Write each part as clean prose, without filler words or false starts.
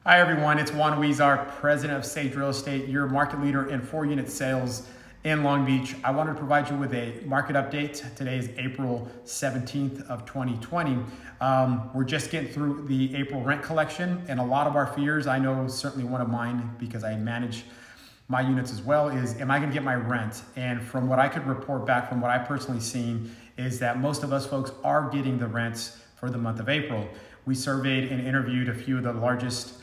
Hi everyone, it's Juan, president of Sage Real Estate, your market leader in 4-unit sales in Long Beach. I wanted to provide you with a market update. Today is April 17th of 2020. We're just getting through the April rent collection, and a lot of our fears, I know certainly one of mine because I manage my units as well, is am I gonna get my rent? And from what I could report back from what I personally seen is that most of us folks are getting the rents for the month of April. We surveyed and interviewed a few of the largest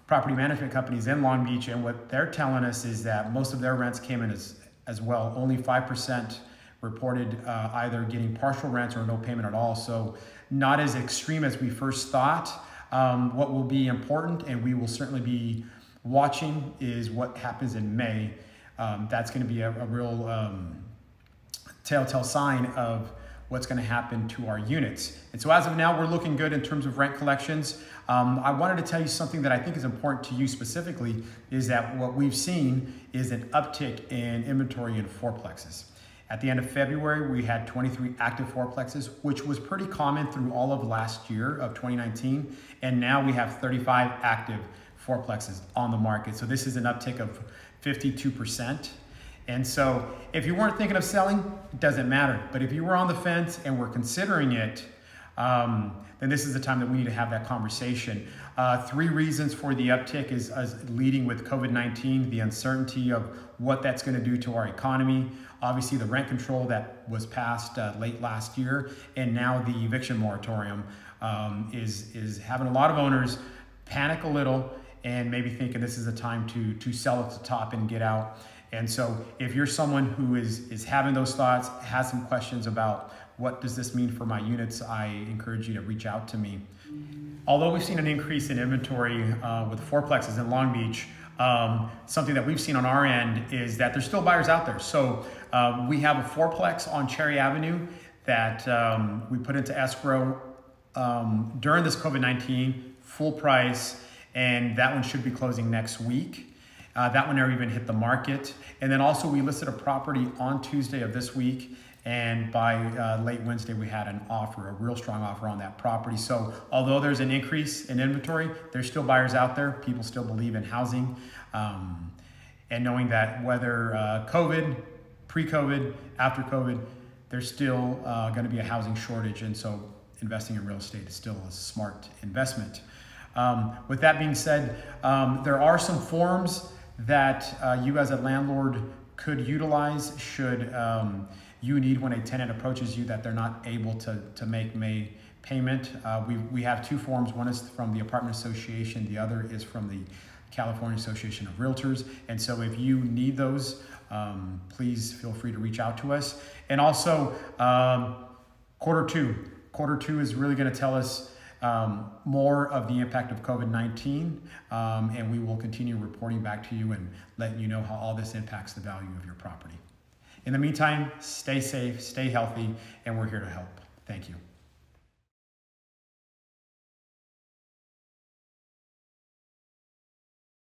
property management companies in Long Beach, and what they're telling us is that most of their rents came in as well. Only 5% reported either getting partial rents or no payment at all. So not as extreme as we first thought. What will be important, and we will certainly be watching, is what happens in May. That's going to be a real telltale sign of what's going to happen to our units. And so as of now, we're looking good in terms of rent collections. I wanted to tell you something that I think is important to you specifically, is that what we've seen is an uptick in inventory in fourplexes. At the end of February, we had 23 active fourplexes, which was pretty common through all of last year of 2019. And now we have 35 active fourplexes on the market. So this is an uptick of 52%. And so if you weren't thinking of selling, it doesn't matter. But if you were on the fence and were considering it, then this is the time that we need to have that conversation. 3 reasons for the uptick is leading with COVID-19, the uncertainty of what that's going to do to our economy. Obviously, the rent control that was passed late last year, and now the eviction moratorium is having a lot of owners panic a little and maybe thinking this is a time to sell at the top and get out. And so if you're someone who is having those thoughts, has some questions about what does this mean for my units, I encourage you to reach out to me. Although we've seen an increase in inventory with fourplexes in Long Beach, something that we've seen on our end is that there's still buyers out there. So we have a fourplex on Cherry Avenue that we put into escrow during this COVID-19, full price, and that one should be closing next week. That one never even hit the market. And then also we listed a property on Tuesday of this week, and by late Wednesday we had an offer, a real strong offer on that property. So although there's an increase in inventory, there's still buyers out there. People still believe in housing. And knowing that whether COVID, pre-COVID, after COVID, there's still gonna be a housing shortage, and so investing in real estate is still a smart investment. With that being said, there are some forms that you as a landlord could utilize should you need, when a tenant approaches you, that they're not able to make May payment. We have 2 forms. One is from the Apartment Association. The other is from the California Association of Realtors. And so if you need those, please feel free to reach out to us. And also quarter two is really going to tell us more of the impact of COVID-19, and we will continue reporting back to you and letting you know how all this impacts the value of your property. In the meantime, stay safe, stay healthy, and we're here to help. Thank you.